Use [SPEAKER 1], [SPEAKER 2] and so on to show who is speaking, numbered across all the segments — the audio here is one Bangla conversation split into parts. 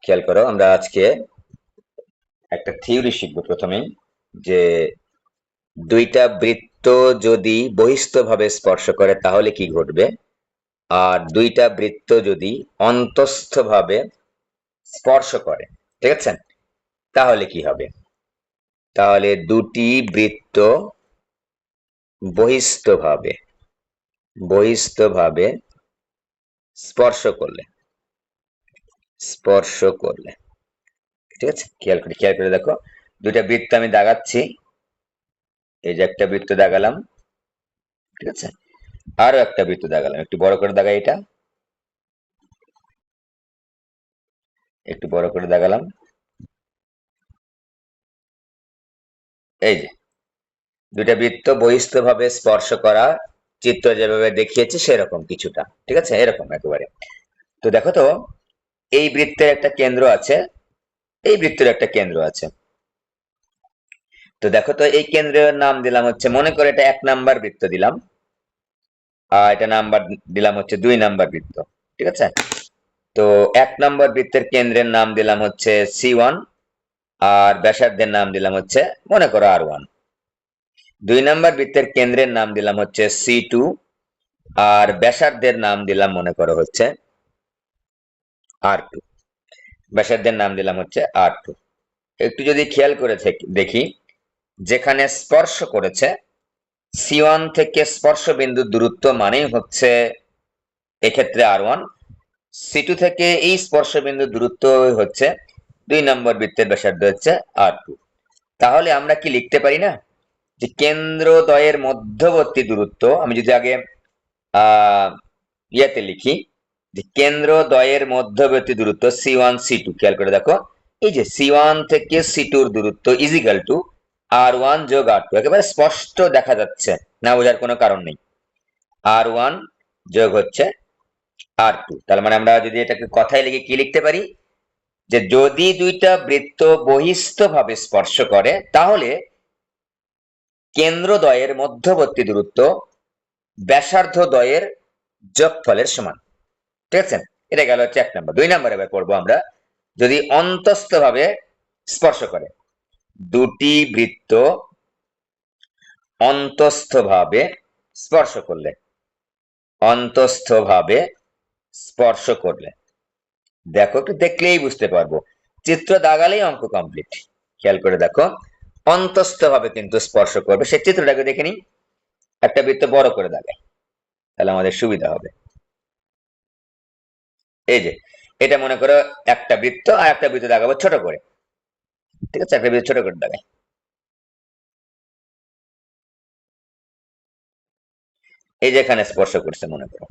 [SPEAKER 1] খেয়াল করো, আমরা আজকে একটা থিওরি শিখবো প্রথমেই, যে দুইটা বৃত্ত যদি বহিস্থভাবে স্পর্শ করে তাহলে কি ঘটবে, আর দুইটা বৃত্ত যদি অন্তস্থভাবে স্পর্শ করে, ঠিক আছে, তাহলে কি হবে। তাহলে দুটি বৃত্ত বহিস্থভাবে বহিস্থভাবে স্পর্শ করলে, ঠিক আছে, খেয়াল করে দেখো, দুইটা বৃত্ত আমি দাগাচ্ছি। এই যে একটা বৃত্ত দাগালাম, ঠিক আছে, আরো একটা বৃত্ত দাগালাম। একটু বড় করে দাগাই, এটা একটু বড় করে দাগালাম। এই যে দুইটা বৃত্ত বহিস্থভাবে স্পর্শ করা, চিত্র যেভাবে দেখিয়েছি সেরকম কিছুটা, ঠিক আছে, এরকম একেবারে। তো দেখো তো, এই বৃত্তের একটা কেন্দ্র আছে, এই বৃত্তের একটা কেন্দ্র আছে। তো দেখো তো, এই কেন্দ্রের নাম দিলাম হচ্ছে, মনে করে এটা 1 নাম্বার বৃত্ত দিলাম, আর এটা নাম্বার দিলাম হচ্ছে 2 নাম্বার বৃত্ত, ঠিক আছে। তো 1 নাম্বার বৃত্তের কেন্দ্রের নাম দিলাম হচ্ছে C1, আর ব্যাসার্ধের নাম দিলাম হচ্ছে, মনে করো R1। 2 নাম্বার বৃত্তের কেন্দ্রের নাম দিলাম হচ্ছে C2, আর ব্যাসার্ধের নাম দিলাম মনে করো হচ্ছে R2। ব্যাসার্ধের নাম দিলাম হচ্ছে R2। একটু যদি খেয়াল করে দেখি, যেখানে স্পর্শ করেছে C1 থেকে স্পর্শ বিন্দুর দূরত্ব মানেই হচ্ছে এক্ষেত্রে R1, C2 থেকে এই স্পর্শ বিন্দুর দূরত্ব হচ্ছে 2 নম্বর বৃত্তের ব্যাসার্ধ হচ্ছে R2। তাহলে আমরা কি লিখতে পারি না, যে কেন্দ্রদ্বয়ের মধ্যবর্তী দূরত্ব, আমি যদি আগে ইয়াতে লিখি, যে কেন্দ্রদ্বয়ের মধ্যবর্তী দূরত্ব C1 C2, খেয়াল করে দেখো, এই যে C1 থেকে C2 এর দূরত্ব ইজিক্যাল টু R1 যোগ R2, একেবারে স্পষ্ট দেখা যাচ্ছে, না বোঝার কোনো কারণ নেই। R1 যোগ হচ্ছে R2, তার মানে আমরা যদি এটাকে কথায় লিখে কি লিখতে পারি, যে যদি দুইটা বৃত্ত বহিস্থভাবে স্পর্শ করে তাহলে কেন্দ্রদ্বয়ের মধ্যবর্তী দূরত্ব ব্যাসার্ধ দ্বয়ের যোগফলের সমান, ঠিক আছে। এটা গেল হচ্ছে 1 নাম্বার। 2 নাম্বার এবার পড়বো আমরা, যদি অন্তস্থভাবে স্পর্শ করে, দুটি বৃত্ত অন্তস্থভাবে স্পর্শ করলে অন্তস্থভাবে স্পর্শ করলে দেখো, একটু দেখলেই বুঝতে পারবো, চিত্র দাগালেই অঙ্ক কমপ্লিট। খেয়াল করে দেখো, অন্তস্থভাবে কিন্তু স্পর্শ করবে, সেই চিত্রটাকে দেখে নিই। একটা বৃত্ত বড় করে দাগাই, তাহলে আমাদের সুবিধা হবে। এই যে এটা মনে করো একটা বৃত্ত, আর একটা বৃত্ত দাগাবো ছোট করে, ঠিক আছে, একটা বৃত্ত ছোট করে দাগাই। এই যে এখানে স্পর্শ করছে মনে করো,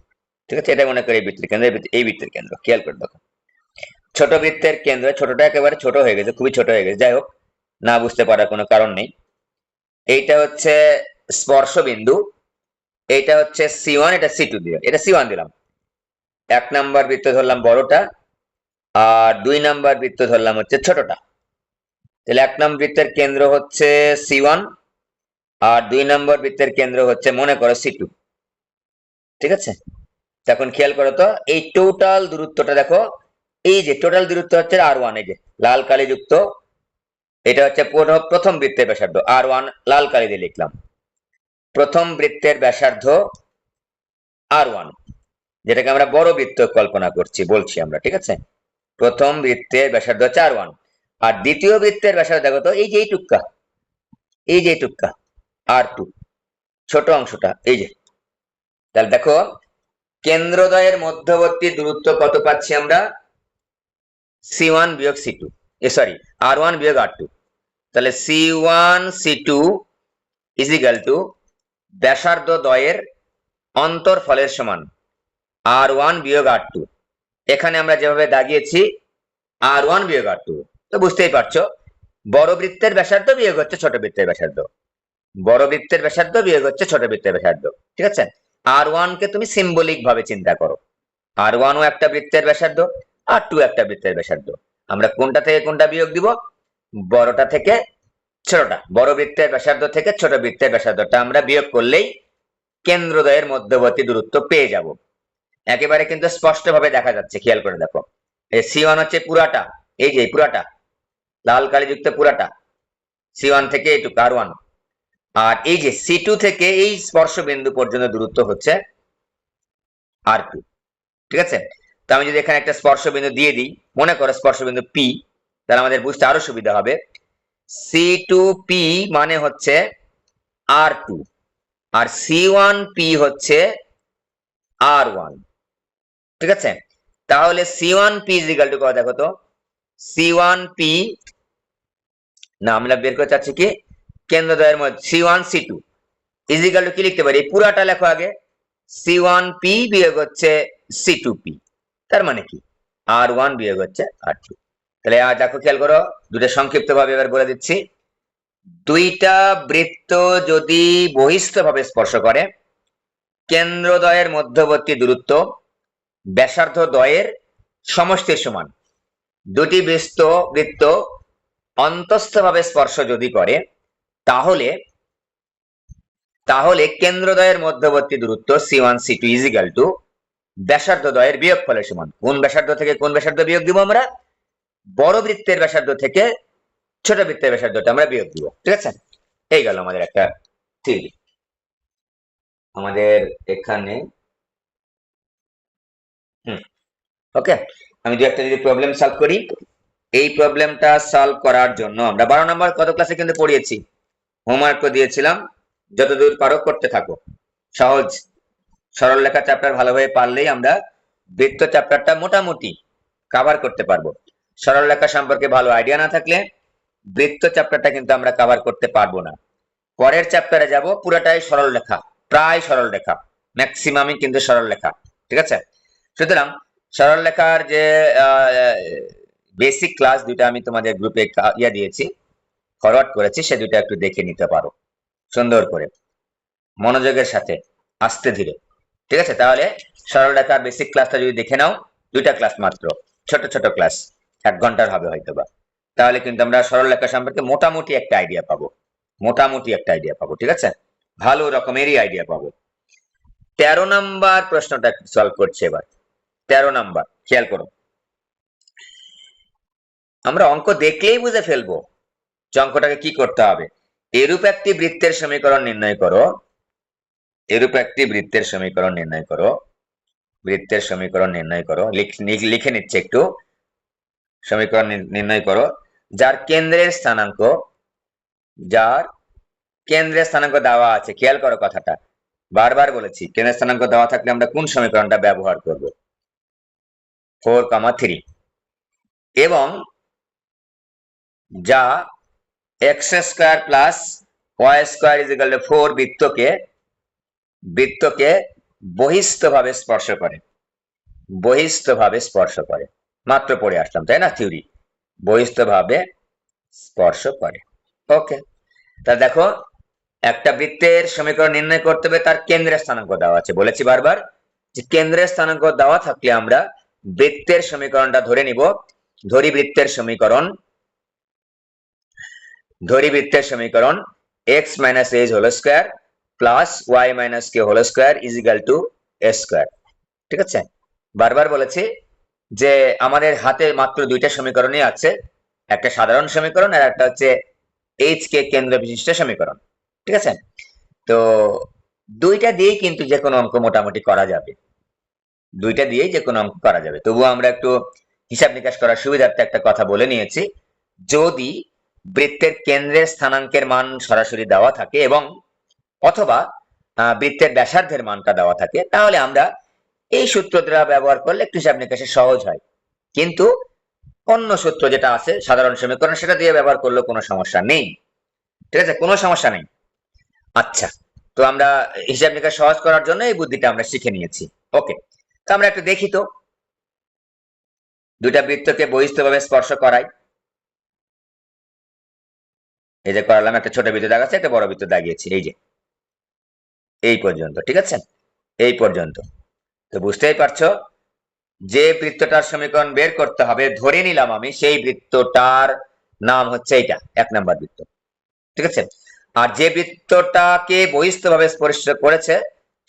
[SPEAKER 1] ঠিক আছে, এটা মনে করো এই বৃত্তের কেন্দ্র, এই বৃত্তের কেন্দ্র। খেয়াল করে দেখো, ছোট বৃত্তের কেন্দ্র, ছোটটা একেবারে ছোট হয়ে গেছে, খুবই ছোট হয়ে গেছে, যাই হোক, না বুঝতে পারার কোনো কারণ নেই। এইটা হচ্ছে স্পর্শ বিন্দু, এইটা হচ্ছে C1, এটা C2 দিয়ে, এটা C1 দিলাম। 1 নাম্বার বৃত্ত ধরলাম বড়টা, আর 2 নাম্বার বৃত্ত ধরলাম হচ্ছে ছোটটা। তাহলে 1 নাম্বার বৃত্তের কেন্দ্র হচ্ছে C1, আর 2 নাম্বার বৃত্তের কেন্দ্র হচ্ছে মনে করো C2, ঠিক আছে। এখন খেয়াল করো তো, এই টোটাল দূরত্বটা দেখো, এই যে টোটাল দূরত্ব হচ্ছে R1, এই যে লাল কালি যুক্ত, এটা হচ্ছে প্রথম বৃত্তের ব্যাসার্ধ R1, লাল কালি দিয়ে লিখলাম। প্রথম বৃত্তের ব্যাসার্ধ R1, যেটাকে আমরা বড় বৃত্ত কল্পনা করছি, বলছি আমরা, ঠিক আছে। প্রথম বৃত্তের ব্যাসার্ধ হচ্ছে R1, আর দ্বিতীয় বৃত্তের ব্যাসার্ধ দেখো তো, এই যে এইটুকা, এই যে এইটুকা R2, ছোট অংশটা, এই যে। তাহলে দেখো, কেন্দ্রদ্বয়ের মধ্যবর্তী দূরত্ব কত পাচ্ছি আমরা, C1 বিয়োগ C2, সরি, R1 বিয়োগ R2। তাহলে C1 C2 ইজিক্যাল টু ব্যাসার্ধ দ্বয়ের অন্তরফলের সমান R1 বিয়োগ R2। এখানে আমরা যেভাবে দাগিয়েছি R1 বিয়োগ R2, তো বুঝতেই পারছো, বড় বৃত্তের ব্যাসার্ধ বিয়োগ হচ্ছে ছোট বৃত্তের ব্যাসার্ধ, বড় বৃত্তের ব্যাসার্ধ বিয়োগ হচ্ছে ছোট বৃত্তের ব্যাসার্ধ, ঠিক আছে। R1 কে তুমি সিম্বলিক ভাবে চিন্তা করো, R1 ও একটা বৃত্তের ব্যাসার্ধ, R2 একটা বৃত্তের ব্যাসার্ধ। আমরা কোনটা থেকে কোনটা বিয়োগ দিব, বড়টা থেকে ছোটটা, বড় বৃত্তের ব্যাসার্ধ থেকে ছোট বৃত্তের ব্যাসার্ধটা আমরা বিয়োগ করলেই কেন্দ্রদ্বয়ের মধ্যবর্তী দূরত্ব পেয়ে যাব। একেবারে কিন্তু স্পষ্ট ভাবে দেখা যাচ্ছে, খেয়াল করে দেখো, এই C1 হচ্ছে পুরাটা, এই যে পুরাটা লাল কালিযুক্ত পুরাটা C1 থেকে এইটুকু R1, আর এই যে C2 থেকে এই স্পর্শ বিন্দু পর্যন্ত দূরত্ব হচ্ছে R2। ঠিক আছে, তো আমি যদি এখানে একটা স্পর্শ বিন্দু দিয়ে দিই, মনে করো স্পর্শ বিন্দু P, তাহলে আমাদের বুঝতে আরো সুবিধা হবে। C2P মানে হচ্ছে R2, আর C1P হচ্ছে R1। ঠিক আছে, তাহলে C1P ইজিক্যাল টু কত দেখো তো, C1P না আমরা বের করতে চাচ্ছি কি কেন্দ্রদ্বয়ের মধ্যে C1 C2 ইজিক্যাল টু কি লিখতে পারি, পুরাটা লেখো আগে, C1P বিয়োগ হচ্ছে C2P, তার মানে কি R1 বিয়োগ হচ্ছে R2। তাহলে দেখো খেয়াল করো, দুটো সংক্ষিপ্ত ভাবে এবার বলে দিচ্ছি। দুইটা বৃত্ত যদি বহিস্থ ভাবে স্পর্শ করে, কেন্দ্রদ্বয়ের মধ্যবর্তী দূরত্ব ব্যাসার্ধ দ্বয়ের সমষ্টির সমান। দুটি বৃত্ত অন্তস্থ ভাবে স্পর্শ যদি করে, তাহলে কেন্দ্রদ্বয়ের মধ্যবর্তী দূরত্ব C1 C2 ইজিক্যাল টু ব্যাসার্ধ দ্বয়ের বিয়োগফলের সমান। কোন ব্যাসার্ধ থেকে কোন ব্যাসার্ধ বিয়োগ দিব আমরা, বড় বৃত্তের ব্যাসার্ধ থেকে ছোট বৃত্তের ব্যাসার্ধটা আমরা বিয়োগ দিব। ঠিক আছে, এই গেল আমাদের একটা থিওরি। আমাদের এখানে ওকে, আমি দু একটা যদি প্রবলেম সলভ করি, এই প্রবলেমটা সলভ করার জন্য আমরা 12 নম্বর কত ক্লাসে কিন্তু পড়িয়েছি, হোমওয়ার্ক দিয়েছিলাম, যতদূর পারো করতে থাকো। সহজ সরল লেখা চ্যাপ্টার ভালোভাবে পারলেই আমরা বৃত্ত চ্যাপ্টারটা মোটামুটি কভার করতে পারবো। সরল লেখা সম্পর্কে ভালো আইডিয়া না থাকলে বৃত্ত চ্যাপ্টারটা কিন্তু আমরা কভার করতে পারবো না। পরের চ্যাপ্টারে যাব, পুরোটাই সরল লেখা, প্রায় সরল লেখা, ম্যাক্সিমামই কিন্তু সরল লেখা। ঠিক আছে, সুতরাং সরল লেখার যে বেসিক ক্লাস দুইটা আমি তোমাদের গ্রুপে দিয়েছি, ফরওয়ার্ড করেছি, সে দুটো একটু দেখে নিতে পারো সুন্দর করে, মনোযোগের সাথে, আস্তে ধীরে। ঠিক আছে, তাহলে সরল লেখার বেসিক ক্লাসটা যদি দেখে নাও, দুইটা ক্লাস মাত্র, ছোট ছোট ক্লাস, 1 ঘন্টার হবে হয়তোবা, তাহলে কিন্তু আমরা সরল লেখা সম্পর্কে মোটামুটি একটা আইডিয়া পাবো, ঠিক আছে, ভালো রকমেরই আইডিয়া পাবো। 13 নাম্বার প্রশ্নটা সলভ করছে এবার। 13 নাম্বার খেয়াল করো, আমরা অঙ্ক দেখলেই বুঝে ফেলবো যে অঙ্কটাকে কি করতে হবে। এরূপ একটি বৃত্তের সমীকরণ নির্ণয় করো, বৃত্তের সমীকরণ নির্ণয় করো, লিখে নিচ্ছে একটু, সমীকরণ নির্ণয় করো যার কেন্দ্রের স্থানাঙ্ক দেওয়া আছে। খেয়াল করো কথাটা, বারবার বলেছি, কেন্দ্রের স্থানাঙ্ক দেওয়া থাকলে আমরা কোন সমীকরণটা ব্যবহার করব, 4,3, এবং যা x² plus y² is equal to 4 বৃত্তকে বহিস্থভাবে স্পর্শ করে, মাত্র পড়ে আসলাম তাই না থিওরি, বহিস্থভাবে স্পর্শ করে। ওকে, তা দেখো, একটা বৃত্তের সমীকরণ নির্ণয় করতে হবে, তার কেন্দ্রের স্থানাঙ্ক দেওয়া আছে, বলেছি বারবার যে কেন্দ্রের স্থানাঙ্ক দেওয়া থাকলে আমরা বৃত্তের সমীকরণটা ধরে নিব। ধরি বৃত্তের সমীকরণ x minus h whole square plus y minus k whole square is equal to a square. ঠিক আছে, বারবার বলেছি যে আমাদের হাতে মাত্র দুইটা সমীকরণই আছে, একটা সাধারণ সমীকরণ আর একটা হচ্ছে h কে কেন্দ্র বিশিষ্ট সমীকরণ। ঠিক আছে, তো দুইটা দিয়েই কিন্তু যে কোনো অঙ্ক মোটামুটি করা যাবে, তবুও আমরা একটু হিসাব নিকাশ করার সুবিধার্থে একটা কথা বলে নিয়েছি, যদি বৃত্তের কেন্দ্রের স্থানাঙ্কের মান সরাসরি দেওয়া থাকে এবং অথবা বৃত্তের ব্যাসার্ধের মানটা দেওয়া থাকে, তাহলে আমরা এই সূত্রটা ব্যবহার করলে একটু হিসাব নিকাশে সহজ হয়। কিন্তু অন্য সূত্র যেটা আছে সাধারণ সমীকরণ, সেটা দিয়ে ব্যবহার করলে কোনো সমস্যা নেই। ঠিক আছে, কোনো সমস্যা নেই। আচ্ছা, তো আমরা হিসাব নিকাশ সহজ করার জন্য এই বুদ্ধিটা আমরা শিখে নিয়েছি। ওকে, তো আমরা একটু দেখি তো, দুইটা বৃত্তকে বহিস্থভাবে স্পর্শ করাই। এই যে করালাম, একটা ছোট বৃত্ত দাগাচ্ছে, একটা বড় বৃত্ত দাগিয়েছি, এই যে এই পর্যন্ত। ঠিক আছে, এই পর্যন্ত তো বুঝতেই পারছো, যে বৃত্তটার সমীকরণ বের করতে হবে, ধরে নিলাম আমি সেই বৃত্তটার নাম হচ্ছে এইটা 1 নাম্বার বৃত্ত। ঠিক আছে, আর যে বৃত্তটাকে বহিস্থভাবে স্পর্শ করেছে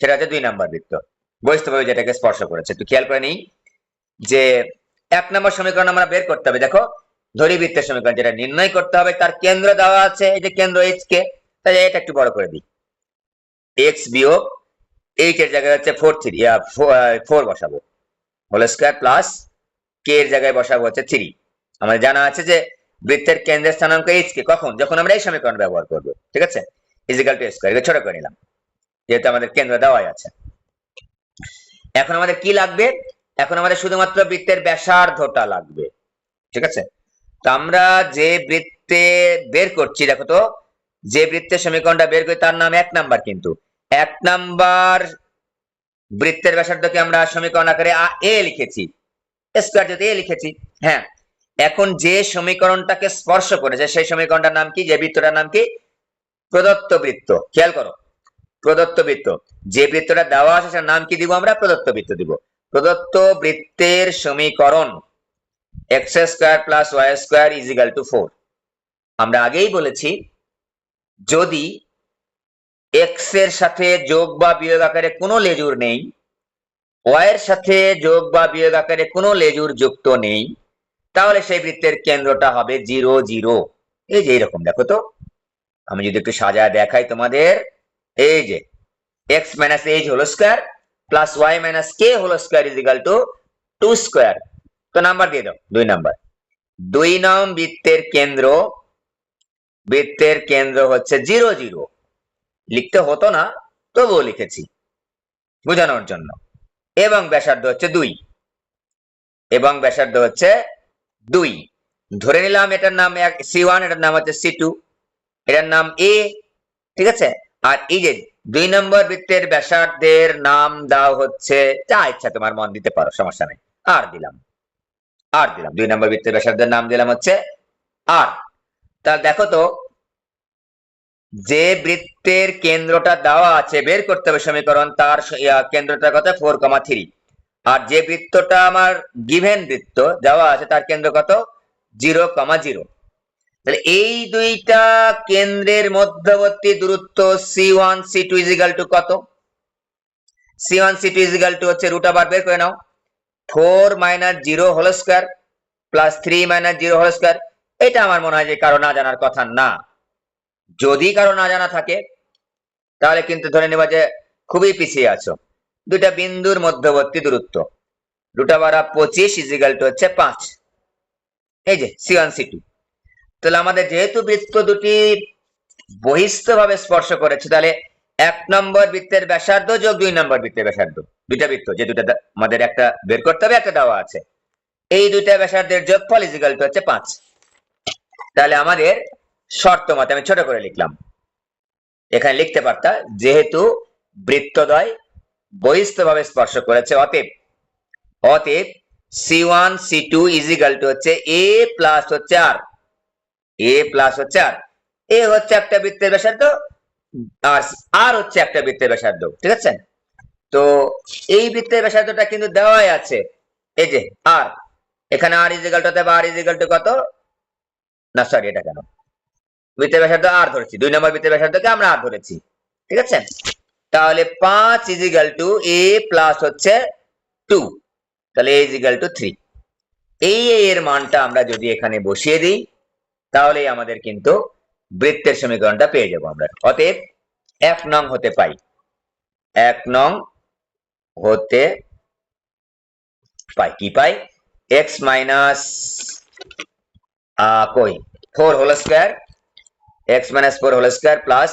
[SPEAKER 1] সেটা হচ্ছে 2 নাম্বার বৃত্ত, বহিস্থভাবে যেটাকে স্পর্শ করেছে। একটু খেয়াল করে নিই যে 1 নম্বর সমীকরণ আমরা বের করতে হবে। দেখো, ধরি বৃত্তের সমীকরণ যেটা নির্ণয় করতে হবে তার কেন্দ্র দেওয়া আছে, এই যে কেন্দ্র এইচ কে, তাই এটা একটু বড় করে দিই। এক্স বিয়োগ 8 এর জায়গায় হচ্ছে 4 বসাবো, হোল স্কয়ার প্লাস কে এর জায়গায় বসাবো হচ্ছে 3। আমাদের জানা আছে যে বৃত্তের কেন্দ্রের স্থানাঙ্ক এইচ কে, কখন? যখন আমরা এই সমীকরণ ব্যবহার করব, ঠিক আছে, ইজিক্যাল টু স্কয়ার। এটা ছোট করে নিলাম যেহেতু আমাদের কেন্দ্র দেওয়াই আছে। এখন আমাদের কি লাগবে? এখন আমাদের শুধুমাত্র বৃত্তের ব্যাসার্ধটা লাগবে, ঠিক আছে। তো আমরা যে বৃত্তে বের করছি, দেখো তো, যে বৃত্তের সমীকরণটা বের করি তার নাম 1 নাম্বার, কিন্তু 1 নাম্বার বৃত্তের ব্যাসার্ধকে আমরা সমীকরণ আকারে এ লিখেছি, স্কয়ার যেহেতু এ লিখেছি। হ্যাঁ, এখন যে সমীকরণটাকে স্পর্শ করেছে সেই সমীকরণটার নাম কি, যে বৃত্তটার নাম কি? প্রদত্ত বৃত্ত। খেয়াল করো, প্রদত্ত বৃত্ত। যে বৃত্তটা দেওয়া আছে সেটার নাম কি দিব আমরা? প্রদত্ত বৃত্ত দিব। প্রদত্ত বৃত্তের সমীকরণ x square plus y square is equal to 4। আমরা আগেই বলেছি যদি এক্স এর সাথে যোগ বা বিয়োগ আকারে কোনো লেজুর নেই, ওয়াই এর সাথে যোগ বা বিয়োগ আকারে কোনো লেজুর যুক্ত নেই, তাহলে সেই বৃত্তের কেন্দ্রটা হবে 0 0। এই যে এরকম, দেখো তো, আমি যদি একটু সাজায় দেখাই তোমাদের, এই যে x minus h whole square plus y minus k whole square is equal to 2 square. তো নাম্বার দিয়ে দাও, 2 নাম্বার। 2 নং বৃত্তের কেন্দ্র হচ্ছে 0 0। লিখতে হতো না, তবুও লিখেছি বোঝানোর জন্য। এবং ব্যাসার্ধ হচ্ছে 2, এবং ব্যাসার্ধ হচ্ছে 2। ধরে নিলাম এটার নাম C1, এটার নাম হচ্ছে C2, এটার নাম A, ঠিক আছে। আর এই যে 2 নম্বর বৃত্তের ব্যাসার্ধের নাম দাও হচ্ছে, যা ইচ্ছা তোমার মন দিতে পারো, সমস্যা নেই। আর দিলাম 2 নম্বর বৃত্তের ব্যাসার্ধের নাম দিলাম হচ্ছে আর। তাহলে দেখো তো, যে বৃত্তের কেন্দ্রটা দেওয়া আছে বের করতে হবে সমীকরণ, তার কেন্দ্রটা কত? 4,3। আর যে বৃত্তটা আমার গিভেন বৃত্ত দেওয়া আছে তার কেন্দ্র কত? 0,0। তাহলে এই দুইটা কেন্দ্রের মধ্যবর্তী দূরত্ব C1 C2 is equal to কত? C1 C2 is equal to হচ্ছে রুট আবার বের করে নাও, 4 minus 0 whole square plus 3 minus 0 whole square. এটা আমার মনে হয় যে কারো না জানার কথা না। যদি কারো না জানা থাকে তাহলে কিন্তু ধরে নেবা যে খুবই পিছিয়ে আছো। দুইটা বিন্দুর মধ্যবর্তী দূরত্ব রুট আবার 25 ইজ ইকুয়াল টু হচ্ছে 5। এই যে C1 C2। তাহলে আমাদের যেহেতু বৃত্ত দুটি বহিস্থভাবে স্পর্শ করেছে, তাহলে 1 নম্বর বৃত্তের ব্যাসার্ধ যোগ 2 নম্বর বৃত্তের ব্যাসার্ধ, দুইটা বৃত্ত, যে দুইটা আমাদের একটা বের করতে হবে, একটা দেওয়া আছে, এই দুইটা ব্যাসার্ধের যোগফল ইজ ইকুয়াল টু হচ্ছে 5। তাহলে আমাদের শর্ত মতে, আমি ছোট করে লিখলাম, এখানে লিখতে পারতা যেহেতু বৃত্তদ্বয় বহিস্থভাবে স্পর্শ করেছে, অতএব C1 C2 is equal to হচ্ছে a প্লাস হচ্ছে r, a প্লাস হচ্ছে r। এ হচ্ছে একটা বৃত্তের ব্যাসার্ধ, আর আর হচ্ছে একটা বৃত্তের ব্যাসার্ধ, ঠিক আছে। তো এই বৃত্তের ব্যাসার্ধটা কিন্তু দেওয়াই আছে, এই যে আর। এখানে R is equal to, R is equal to কত? না সরি, এটা কেন, বৃত্তের ব্যাসার্ধ আর ধরেছি, 2 নম্বর বৃত্তের ব্যাসার্ধকে আমরা আর ধরেছি, ঠিক আছে। তাহলে 5 is equal two a plus হচ্ছে 2, তাহলে a ইজ ইকুয়াল টু 3। এই এর মানটা আমরা যদি এখানে বসিয়ে দিই তাহলে আমাদের কিন্তু বৃত্তের সমীকরণটা পেয়ে যাবো আমরা। অতএব 1 নং হতে পাই, 1 নং হতে পাই কি পাই? x মাইনাস কই 4 whole square, x minus 4 whole square plus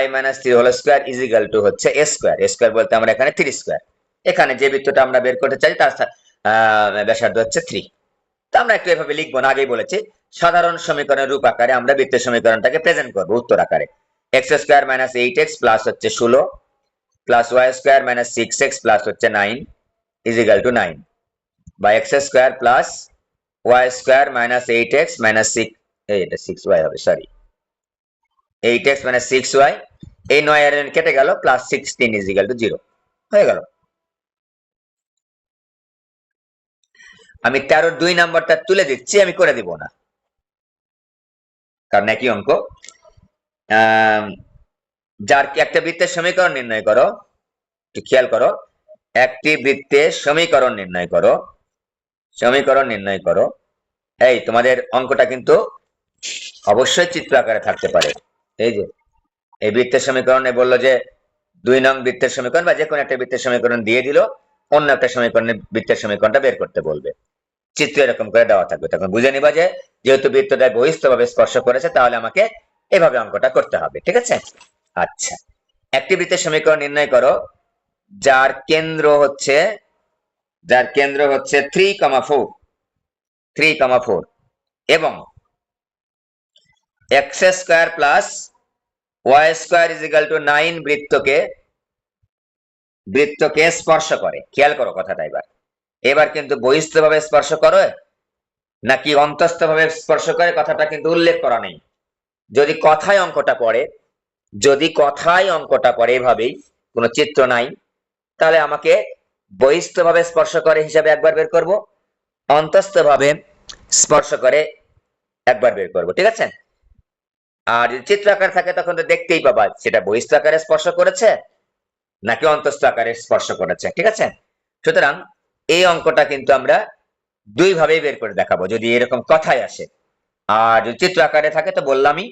[SPEAKER 1] y minus 3 whole square is equal to হচ্ছে a স্কয়ার। a স্কয়ার বলতে আমরা এখানে 3 স্কয়ার। এখানে যে বৃত্তটা আমরা বের করতে চাই তার ব্যাসার্ধ হচ্ছে 3। তো আমরা একটু এভাবে লিখবো না, আগেই বলেছি, সাধারণ সমীকরণের রূপ আকারে আমরা বৃত্তের সমীকরণটাকে প্রেজেন্ট করব উত্তর আকারে। x square minus 8x plus হচ্ছে 16 plus y square minus 6x plus হচ্ছে 9 ইজ ইকুয়াল টু 9, বা x square plus y square minus 8x minus 6, এটা 6y হবে, সরি, 8x মাইনাস 6y, এই 9 এর কেটে গেল, প্লাস 16 ইজ ইকুয়াল টু 0 হয়ে গেল। আমি 13 2 নাম্বারটা তুলে দিচ্ছি, আমি করে দিব না, কারণ একই অঙ্ক। যার একটা বৃত্তের সমীকরণ নির্ণয় করো, একটু খেয়াল করো, একটি বৃত্তের সমীকরণ নির্ণয় করো, এই তোমাদের অঙ্কটা কিন্তু অবশ্যই চিত্র আকারে থাকতে পারে। এই যে এই বৃত্তের সমীকরণে বললো যে 2 নং বৃত্তের সমীকরণ বা যে কোনো একটা বৃত্তের সমীকরণ দিয়ে দিল, অন্য একটা সমীকরণের বৃত্তের সমীকরণটা বের করতে বলবে, চিত্র এরকম করে দেওয়া থাকবে, তখন বুঝে নিবা যে যেহেতু বৃত্তটা বহিস্থভাবে স্পর্শ করেছে তাহলে আমাকে এভাবে অঙ্কটা করতে হবে। ঠিক আছে? আচ্ছা, একটি বৃত্তের সমীকরণ নির্ণয় করো যার কেন্দ্র হচ্ছে 3,4 এবং x² প্লাস y² = 9 বৃত্তকে স্পর্শ করে। খেয়াল করো কথাটা। এবার এবার কিন্তু বহিস্থভাবে স্পর্শ করে নাকি অন্তস্থভাবে স্পর্শ করে কথাটা কিন্তু উল্লেখ করা নেই। যদি কথায় অঙ্কটা পড়ে এভাবেই, কোনো চিত্র নাই, তাহলে আমাকে বহিস্থভাবে স্পর্শ করে হিসাবে একবার বের করব, অন্তস্থভাবে স্পর্শ করে একবার বের করব। ঠিক আছে? আর যদি চিত্র আকার থাকে তখন তো দেখতেই পাবা সেটা বহিস্থ আকারে স্পর্শ করেছে নাকি অন্তস্থ আকারে স্পর্শ করেছে। ঠিক আছে? সুতরাং এই অঙ্কটা কিন্তু আমরা দুই ভাবেই বের করে দেখাবো যদি এরকম কথায় আসে। আর যদি চিত্র আকারে থাকে তো বললামই,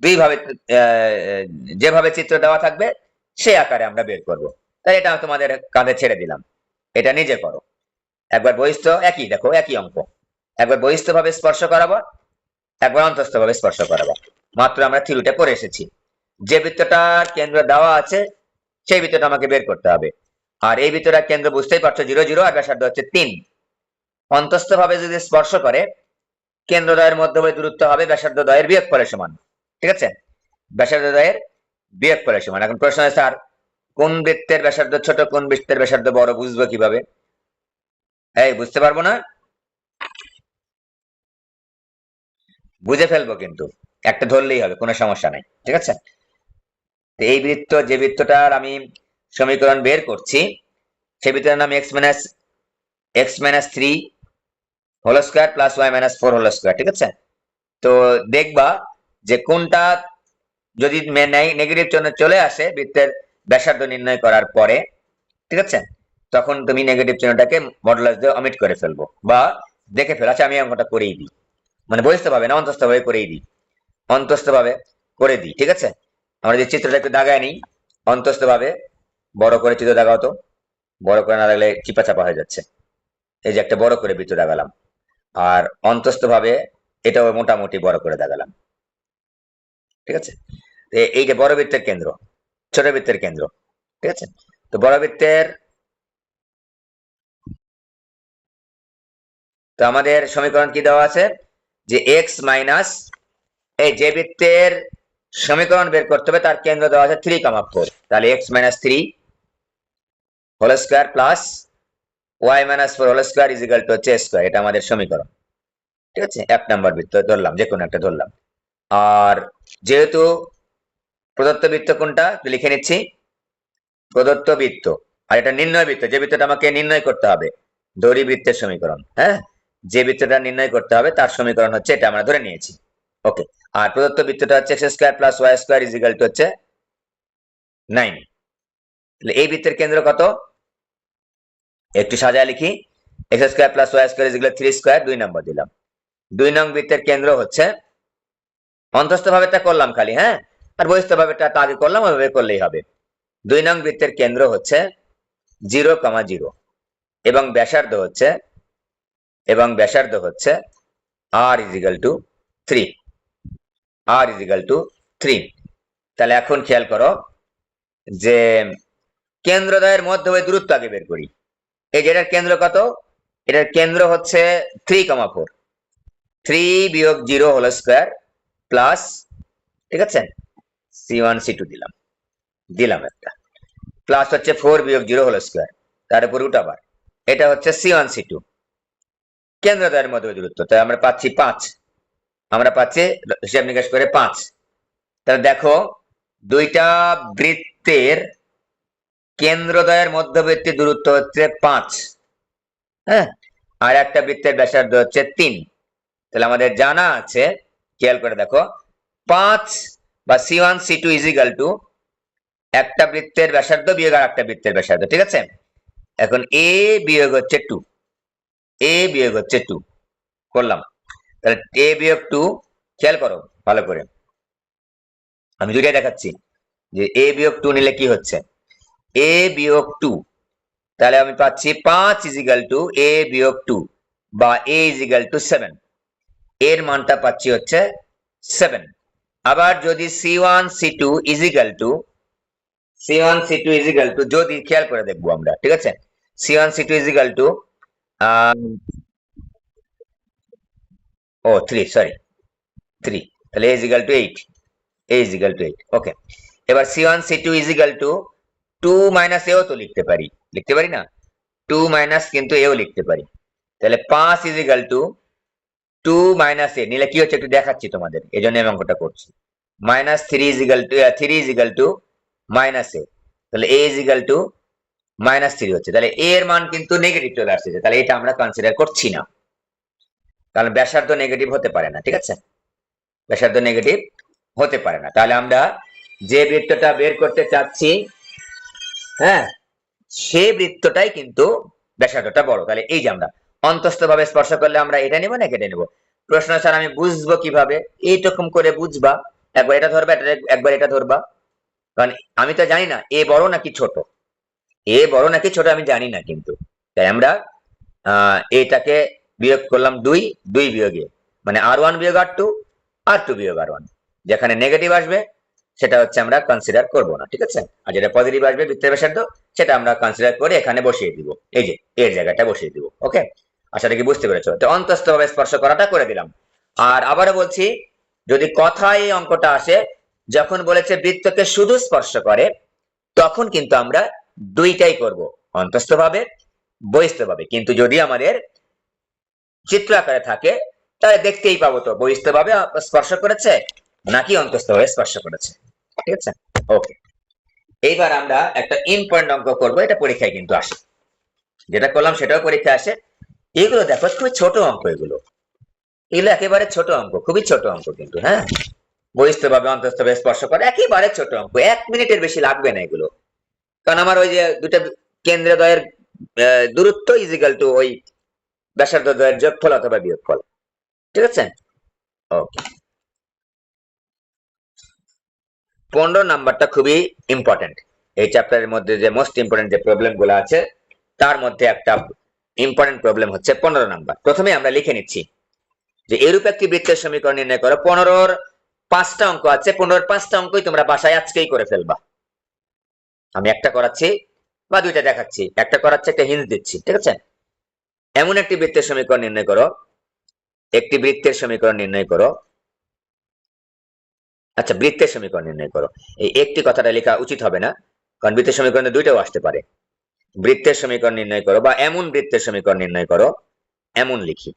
[SPEAKER 1] দুই ভাবে যেভাবে চিত্র দেওয়া থাকবে সেই আকারে আমরা বের করব। তাই এটা তোমাদের কাঁধে ছেড়ে দিলাম, এটা নিজে করো। একবার বহিস্থ, একই দেখো একই অঙ্ক, একবার বহিস্থ ভাবে স্পর্শ করাবো, একবার অন্তস্থ ভাবে স্পর্শ করাবো। মাত্র আমরা থিওরিটা করে এসেছি। যে বৃত্তটার কেন্দ্র দেওয়া আছে সেই বৃত্তটা আমাকে বের করতে হবে। আর এই বৃত্তটার কেন্দ্র বুঝতেই পারছো 0 0, আর ব্যাসার্ধ হচ্ছে 3। অন্তস্থ ভাবে যদি স্পর্শ করে কেন্দ্রদ্বয়ের মধ্যবর্তী দূরত্ব হবে ব্যাসার্ধ দ্বয়ের বিয়োগফলের সমান। ঠিক আছে? ব্যাসার্ধ দ্বয়ের বিয়োগফলের সমান। এখন প্রশ্ন হয়, স্যার কোন বৃত্তের ব্যাসার্ধ ছোট কোন বৃত্তের ব্যাসার্ধ বড় বুঝবো কিভাবে? এই বুঝতে পারবো না, বুঝে ফেলবো, কিন্তু একটা ধরলেই হবে, কোনো সমস্যা নাই। ঠিক আছে? এই বৃত্ত, যে বৃত্তটার আমি সমীকরণ বের করছি সেই বৃত্তের নাম x-3 whole square plus y-4 whole square. ঠিক আছে? তো দেখবা যে কোনটা যদি নেগেটিভ চিহ্ন চলে আসে বৃত্তের ব্যাসার্ধ নির্ণয় করার পরে, ঠিক আছে, তখন তুমি নেগেটিভ চিহ্নটাকে মডুলাস দিয়ে অমিট করে ফেলবো বা দেখে ফেলো। আচ্ছা আমি অঙ্কটা করেই দিই, মানে বহিস্থ ভাবে না অন্তস্থ ভাবে করেই দিই, অন্তস্থ ভাবে করে দিই। ঠিক আছে? আমরা যে চিত্রটা একটু দাগায় নিই, অন্তস্থ ভাবে বড় করে চিত্র দাগাও তো, বড় করে না লাগলে চিপা চাপা হয়ে যাচ্ছে। এই যে একটা বড় করে বৃত্ত দাগালাম, আর অন্তস্থ ভাবে এটাও মোটামুটি বড় করে দাগালাম। ঠিক আছে? এই যে বড় বৃত্তের কেন্দ্র, ছোট বৃত্তের কেন্দ্র। ঠিক আছে? তো বড় বৃত্তের, তো আমাদের সমীকরণ কি দেওয়া আছে যে এক্স মাইনাস, এই যে বৃত্তের সমীকরণ বের করতে হবে তার কেন্দ্র দেওয়া আছে 3,4, তাহলে x-3 whole square plus y-4 whole square হচ্ছে স্কয়ার। এটা আমাদের সমীকরণ। ঠিক আছে? 1 নম্বর বৃত্ত ধরলাম, যে কোনো একটা ধরলাম। আর যেহেতু প্রদত্ত বৃত্ত কোনটা লিখে নিচ্ছি, প্রদত্ত বৃত্ত, আর এটা নির্ণয় বৃত্ত, যে বৃত্তটা আমাকে নির্ণয় করতে হবে, দড়ি বৃত্তের সমীকরণ। হ্যাঁ, যে বৃত্তটা নির্ণয় করতে হবে তার সমীকরণ হচ্ছে এটা, আমরা ধরে নিয়েছি। ওকে। আর প্রদত্ত বৃত্তটা হচ্ছে x² প্লাস y² হচ্ছে 9। তাহলে এই বৃত্তের কেন্দ্র কত? একটু সাজায় লিখি, x² প্লাস y² 3², 2 নম্বর দিলাম। 2 নং বৃত্তের কেন্দ্র হচ্ছে, অন্তস্থ ভাবেটা করলাম খালি, হ্যাঁ, আর বহিস্থ ভাবেটা আগে করলাম, ওইভাবে করলেই হবে। 2 নং বৃত্তের কেন্দ্র হচ্ছে 0,0 এবং ব্যাসার্ধ হচ্ছে r = 3, r = 3। তাহলে এখন খেয়াল করো যে কেন্দ্রদ্বয়ের মধ্যবর্তী দূরত্ব আগে বের করি। এই যে এটার কেন্দ্র কত? এটার কেন্দ্র হচ্ছে 3,4, 3 বিয়োগ 0 হোল স্কয়ার প্লাস, ঠিক আছে, c1 c2 দিলাম একটা, প্লাস হচ্ছে 4 বিয়োগ 0 হোল স্কয়ার, তার উপর রুট আবার, এটা হচ্ছে c1 c2 কেন্দ্রদ্বয়ের মধ্যবর্তী দূরত্ব। তাই আমরা পাচ্ছি 5, হিসাব নিকাশ করে 5। তাহলে দেখো দুইটা বৃত্তের কেন্দ্রদ্বয়ের মধ্যবর্তী দূরত্ব হচ্ছে 5, হ্যাঁ, আর একটা বৃত্তের ব্যাসার্ধ হচ্ছে 3। তাহলে আমাদের জানা আছে, খেয়াল করে দেখো, 5 বা c1 c2 = একটা বৃত্তের ব্যাসার্ধ বিয়োগ আর একটা বৃত্তের ব্যাসার্ধ। ঠিক আছে? এখন a বিয়োগ হচ্ছে 2, করলাম। তাহলে a বিয়োগ 2, খেয়াল করো ভালো করে, আমি দুইটাই দেখাচ্ছি যে a বিয়োগ 2 নিলে কি হচ্ছে। a বিয়োগ 2, তাহলে আমি পাচ্ছি 5 ইজিক্যাল টু a বিয়োগ 2 বা a ইজিক্যাল টু 7, এর মানটা পাচ্ছি হচ্ছে 7। আবার যদি c1 c2 ইজিক্যাল টু যদি খেয়াল করে দেখবো আমরা, ঠিক আছে, c1 c2 is equal to 3, sorry 3, তাহলে a is equal to 8, a is equal to 8। Okay, এবার c1 c2 is equal to 2 minus এও তো লিখতে পারি না, 2 মাইনাস কিন্তু এও লিখতে পারি। তাহলে 5 ইজিক্যাল টু 2 মাইনাস এ নিলে কি হচ্ছে একটু দেখাচ্ছি তোমাদের, এই জন্য আমি অঙ্কটা করছি। Minus 3 equal to 3 equal to minus A, তাহলে a ইজিক্যাল টু মাইনাস 3 হচ্ছে। তাহলে a এর মান কিন্তু নেগেটিভ চলে আসছে, তাহলে এটা আমরা কনসিডার করছি না, কারণ ব্যাসার্ধ নেগেটিভ হতে পারে না, ঠিক আছে, ব্যাসার্ধ নেগেটিভ হতে পারে না। তাহলে আমরা যে বৃত্তটা বের করতে চাচ্ছি, হ্যাঁ, সেই বৃত্তটাই কিন্তু ব্যাসার্ধটা বড়। তাহলে এই যে আমরা অন্তস্থ ভাবে স্পর্শ করলে আমরা এটা নিব না কেটে নিব। প্রশ্ন স্যার আমি বুঝবো কিভাবে? এইরকম করে বুঝবা, একবার এটা ধরবা, একবার এটা ধরবা, কারণ আমি তো জানি না এ বড় নাকি ছোট, এ বড় নাকি ছোট আমি জানি না, কিন্তু তাই আমরা এটাকে বিয়োগ করলাম 2, 2 বিয়োগে মানে r1 বিয়োগ r2, r2 বিয়োগ r1, যেখানে নেগেটিভ আসবে সেটা হচ্ছে আমরা কনসিডার করব না, ঠিক আছে, আর যেটা পজিটিভ আসবে বৃত্তের ব্যাসার্ধ সেটা আমরা কনসিডার করে এখানে বসিয়ে দিব, এই যে এর জায়গাটা বসিয়ে দিব। ওকে, আশাটা কি বুঝতে পেরেছো? তো অন্তস্থ ভাবে স্পর্শ করাটা করে দিলাম। আর আবারও বলছি, যদি কথায় এই অঙ্কটা আসে যখন বলেছে বৃত্তকে শুধু স্পর্শ করে, তখন কিন্তু আমরা দুইটাই করব, অন্তস্থ ভাবে বহিস্থ ভাবে। কিন্তু যদি আমাদের চিত্র আকারে থাকে তাহলে দেখতেই পাবো তো বহিস্থ ভাবে স্পর্শ করেছে নাকি অন্তস্থ ভাবে স্পর্শ করেছে, ঠিক আছে। ওকে, এইবার আমরা একটা ইম্পর্টেন্ট অঙ্ক করব, এটা পরীক্ষায় কিন্তু আসে, যেটা করলাম সেটাও পরীক্ষায় আসে। এগুলো দেখো খুবই ছোট অঙ্ক, এগুলো একেবারে ছোট অঙ্ক, খুবই ছোট অঙ্ক কিন্তু, হ্যাঁ, বহিস্থ ভাবে অন্তস্থ ভাবে স্পর্শ করে একেবারে ছোট অঙ্ক, 1 মিনিটের বেশি লাগবে না এগুলো, কারণ আমার ওই যে দুটা কেন্দ্রদ্বয়ের দূরত্ব ইজিক্যাল টু ওই ব্যাসার্ধ দ্বয়ের যোগফল অথবা বিয়োগফল, ঠিক আছে। ওকে, 15 নাম্বারটা খুবই ইম্পর্টেন্ট। এই চ্যাপ্টারের মধ্যে যে মোস্ট ইম্পর্টেন্ট যে প্রবলেম গুলো আছে তার মধ্যে একটা ইম্পর্টেন্ট প্রবলেম হচ্ছে 15 নাম্বার। প্রথমে আমরা লিখে নিচ্ছি যে এরূপ একটি বৃত্তের সমীকরণ নির্ণয় করো। 15-র 5টা অঙ্ক আছে, 15-র 5টা অঙ্কই তোমরা বাসায় আজকেই করে ফেলবা। আমি একটা করাচ্ছি বা দুইটা দেখাচ্ছি, একটা করাচ্ছি একটা হিন্ট দিচ্ছি, ঠিক আছে। এমন একটি বৃত্তের সমীকরণ নির্ণয় করো, একটি বৃত্তের সমীকরণ নির্ণয় করো, আচ্ছা বৃত্তের সমীকরণ নির্ণয় করো, এই একটি কথাটা লেখা উচিত হবে না, কারণ বৃত্তের সমীকরণে দুইটাও আসতে পারে। বৃত্তের সমীকরণ নির্ণয় করো বা এমন বৃত্তের সমীকরণ নির্ণয় করো, এমন লিখি,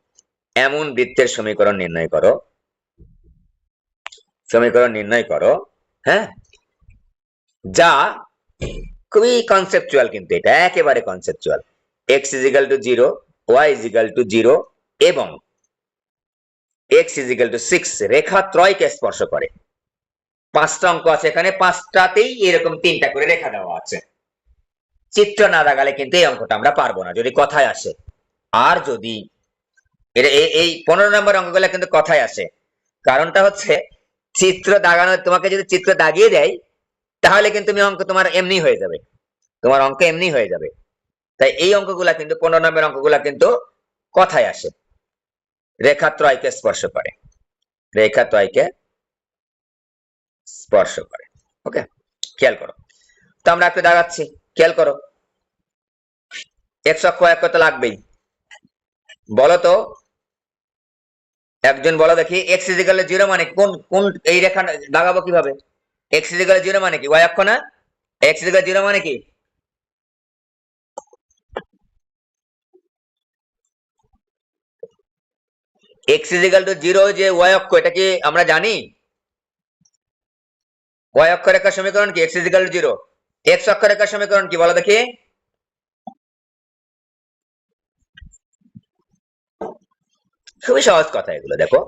[SPEAKER 1] এমন বৃত্তের সমীকরণ নির্ণয় করো, সমীকরণ নির্ণয় করো, হ্যাঁ, যা খুবই কনসেপচুয়াল, কিন্তু এটা একেবারে conceptual. x is equal to 0, y is equal to 0 এবং x ইজিক্যাল টু 6 রেখা ত্রয়কে স্পর্শ করে। 5টা অঙ্ক আছে এখানে, 5টাতেই এরকম 3টা করে রেখা দেওয়া আছে। চিত্র না লাগালে কিন্তু এই অঙ্কটা আমরা পারবো না, যদি কথায় আসে। আর যদি এই 15 নম্বর অঙ্কগুলো কিন্তু কথায় আসে, কারণটা হচ্ছে চিত্র দাগানো, তোমাকে যদি চিত্র দাগিয়ে দেয় তাহলে কিন্তু তুমি অঙ্ক তোমার এমনি হয়ে যাবে, তোমার অঙ্ক এমনি হয়ে যাবে। তাই এই অঙ্কগুলা কিন্তু 15 নম্বর অঙ্কগুলা কিন্তু কথায় আসে, রেখাত্রয়কে স্পর্শ করে, রেখাত্রয়কে স্পর্শ করে। ওকে, খেয়াল করো, তো আমরা একটু দাগাচ্ছি, খেয়াল করো, x অক্ষ এক কত লাগবেই, বলো তো, একজন বলো দেখি, x ইজিক্যাল 0 মানে কোন কোন এই রেখা দাগাবো কিভাবে? x ইজিক্যাল 0 মানে কি? y অক্ষ না? x ইজিক্যাল 0 মানে কি? x ইজিক্যাল টু 0 যে y অক্ষ, এটা কি আমরা জানি? y অক্ষ রেখার সমীকরণ কি? x is equal to 0। x অক্ষ রেখার সমীকরণ কি বলো দেখি? খুবই সহজ কথা এগুলো, দেখো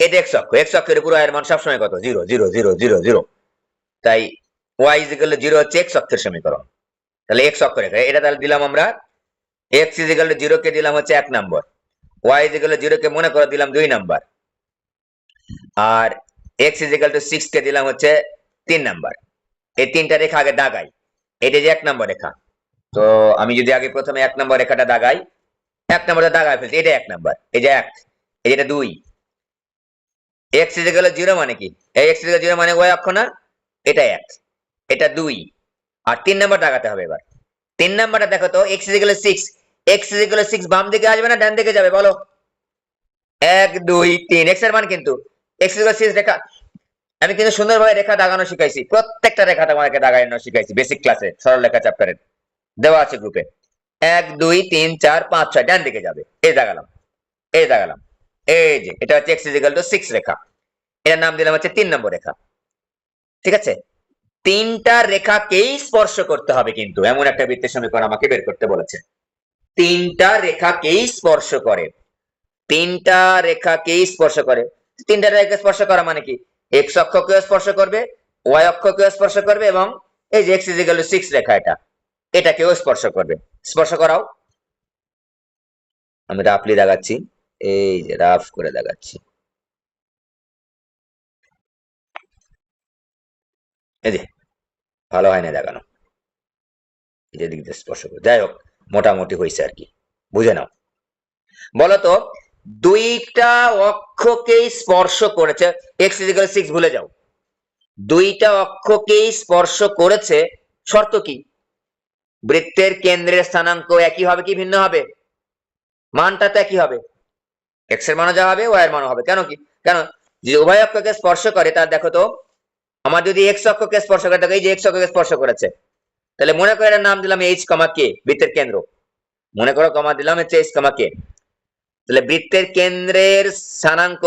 [SPEAKER 1] এটা x অক্ষ, x অক্ষের উপর y এর মান সবসময় কত? 0 0 0 0 0, তাই y ইজিক্যাল টু 0 হচ্ছে x অক্ষের সমীকরণ। তাহলে x অক্ষ রেখা এটা তাহলে দিলাম আমরা, x ইজিক্যাল টু 0 কে দিলাম হচ্ছে 1 number, y is equal to 0 কে মনে করে দিলাম 2 নাম্বার, আর এক্স ইজ ইকুয়াল টু 6 কে দিলাম হচ্ছে 3 নাম্বার। এই তিনটা রেখা আগে দাগাই। এটা যে 1 নম্বর রেখা, তো আমি যদি আগে প্রথমে 1 নম্বর রেখাটা দাগাই, 1 নম্বরটা দাগাই ফেলছি, এটা 1 নাম্বার, এই যে 1, এই যেটা 2। এক্স ইজ ইকুয়াল টু 0 মানে কি? এই এক্স ইজ ইকুয়াল টু 0 মানে ওয়াই অক্ষ না, এটা 1, এটা 2, আর 3 নাম্বার দাগাতে হবে। এবার 3 নাম্বারটা দেখো তো, x is equal to 6, x is equal to 6 বাম দিকে আসবে না ডান দিকে যাবে বলো? 1 2 3, এক্স এর মান কিন্তু এক্স ইজ ইকুয়াল টু 6 রেখা। আমি কিন্তু সুন্দরভাবে রেখা দাগানো শিখাইছি, প্রত্যেকটা রেখা তোমাকে দাগানো শিখাইছি বেসিক ক্লাসে, সরল রেখা চ্যাপ্টারে দেওয়া আছে গ্রুপে। 1 2 3 4 5 6 ডান দিকে যাবে, এই দাগালাম, এই দাগালাম, এই যে এটা হচ্ছে এক্স ইজ ইকুয়াল টু 6 রেখা। এটার নাম দিলাম হচ্ছে 3 নম্বর রেখা। ঠিক আছে, তিনটা রেখাকেই স্পর্শ করতে হবে, কিন্তু এমন একটা বৃত্তের সমীকরণ আমাকে বের করতে বলেছে। তিনটা রেখাকেই স্পর্শ করে, তিনটা রেখাকেই স্পর্শ করে। তিনটা রেখা স্পর্শ করা মানে কি? এক্স অক্ষকেও স্পর্শ করবে, ওয়াই অক্ষকেও স্পর্শ করবে, এবং এই যে এক্স ইজ ইকুয়াল টু 6 রেখা, এটাকেও স্পর্শ করবে। স্পর্শ করাও, আমি রাফলি দেখাচ্ছি, এই যে রাফ করে দেখাচ্ছি, এই যে ভালো হয় না দেখানো, এই যে দিক দিয়ে স্পর্শ করে, যাই হোক মোটামুটি হয়েছে আর কি, বুঝে নাও। বলতো দুইটা অক্ষকেই স্পর্শ করেছে, এক্স ইজ ইকুয়াল 6 ভুলে যাও, দুইটা অক্ষকেই স্পর্শ করেছে, শর্ত কি? বৃত্তের কেন্দ্রের স্থানাঙ্ক একই হবে কি ভিন্ন হবে? মানটা তো একই হবে, এক্স এর মানও যা হবে ওয়াই এর মানও হবে। কেন কি? কেন যদি উভয় অক্ষকে স্পর্শ করে, তার দেখো তো, আমার যদি এক্স অক্ষকে স্পর্শ করে, দেখো এই যে এক্স অক্ষকে স্পর্শ করেছে, তাহলে মনে করো এর নাম দিলাম এইচ কমা কে, বৃত্তের কেন্দ্র, মনে করো কমা দিলাম হচ্ছে এইচ কমা কে। তাহলে বৃত্তের কেন্দ্রের স্থানাঙ্ক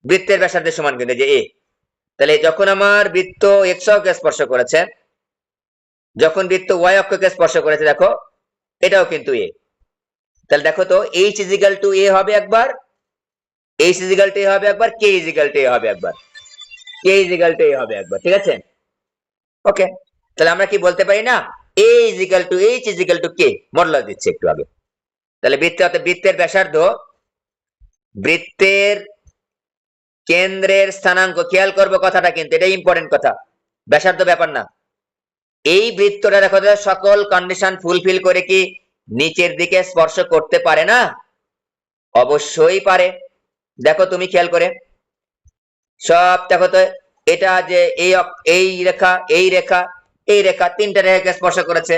[SPEAKER 1] বৃত্তের ব্যাসার্ধের সমান কিন্তু যে এ। তাহলে যখন আমার বৃত্ত এক্স অক্ষকে স্পর্শ করেছে, যখন বৃত্ত ওয়াই অক্ষকে স্পর্শ করেছে, দেখো এটাও কিন্তু এ। তাহলে দেখো তো এইচ ইজ ইকুয়াল টু এ হবে একবার, এইচ ইজ ইকুয়াল টু এ হবে একবার, কে ইজ ইকুয়াল টু এ হবে একবার, কে ইজ ইকুয়াল টু এ হবে একবার। ঠিক আছে, ওকে। তাহলে আমরা কি বলতে পারি না, A is equal to H is equal to K, modulus দিচ্ছি একটু আগে। তাহলে বৃত্তের ব্যাসার্ধ, বৃত্তের কেন্দ্রের স্থানাঙ্ক, খেয়াল করবো কথাটা, কিন্তু এটা ইম্পর্টেন্ট কথা, ব্যাসার্ধ ব্যাপার না। এই বৃত্তটা দেখো সকল কন্ডিশন ফুলফিল করে কি নিচের দিকে স্পর্শ করতে পারে না? অবশ্যই পারে। দেখো তুমি খেয়াল করে সব দেখো তো, এটা যে এই রেখা, এই রেখা, এই রেখা, তিনটা রেখাকে স্পর্শ করেছে,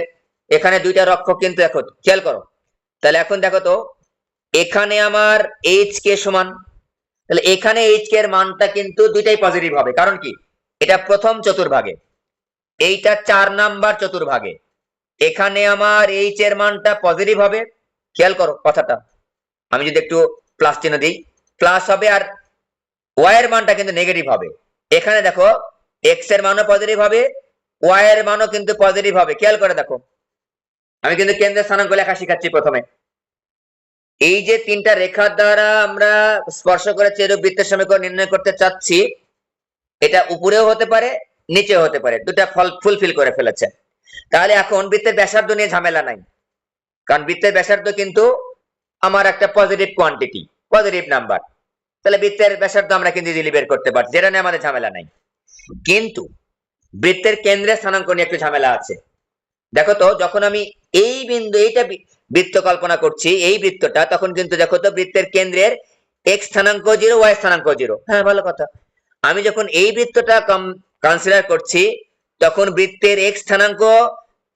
[SPEAKER 1] এখানে দুইটা অক্ষ কিন্তু, দেখো খেয়াল করো। তাহলে এখন দেখো তো, এখানে আমার এইচ কে সমান, তাহলে এখানে এইচ কে এর মানটা কিন্তু দুইটাই পজিটিভ হবে। কারণ কি? এটা প্রথম চতুর্ভাগে, এইটা 4 নাম্বার চতুর্ভাগে, এখানে আমার এইচ এর মানটা পজিটিভ হবে। খেয়াল করো কথাটা, আমি যদি একটু প্লাস চিহ্ন দিই, প্লাস হবে, আর ওয়াই এর মানটা কিন্তু নেগেটিভ হবে। এখানে দেখো এক্স এর মানও পজিটিভ হবে, ওয়াই এর মানও কিন্তু পজিটিভ হবে। খেয়াল করে দেখো, আমি কিন্তু কেন্দ্রের স্থানাঙ্ক লেখা শিখাচ্ছি প্রথমে। এই যে তিনটা রেখার দ্বারা আমরা স্পর্শ করে চেরূপ বৃত্তের সমীকরণ নির্ণয় করতে চাচ্ছি, এটা উপরেও হতে পারে নিচেও হতে পারে, দুটা ফল ফুলফিল করে ফেলেছে। তাহলে এখন বৃত্তের ব্যাসার্ধ নিয়ে ঝামেলা নাই, কারণ বৃত্তের ব্যাসার্ধ কিন্তু আমার একটা পজিটিভ কোয়ান্টিটি, পজিটিভ নাম্বার। তাহলে বৃত্তের ব্যাসার্ধ আমরা কিন্তু ইজিলি বের করতে পারছি, যেটা নিয়ে আমাদের ঝামেলা নাই। কিন্তু বৃত্তের কেন্দ্রের স্থানাঙ্ক নিয়ে একটু ঝামেলা আছে। দেখো তো, যখন আমি এই বিন্দু, এইটা বৃত্ত কল্পনা করছি, এই বৃত্তটা, তখন কিন্তু দেখো তো বৃত্তের কেন্দ্রের এক্স স্থানাঙ্ক 0, ওয়াই স্থানাঙ্ক 0। হ্যাঁ ভালো কথা। আমি যখন এই বৃত্তটা কনসিডার করছি, তখন বৃত্তের এক্স স্থানাঙ্ক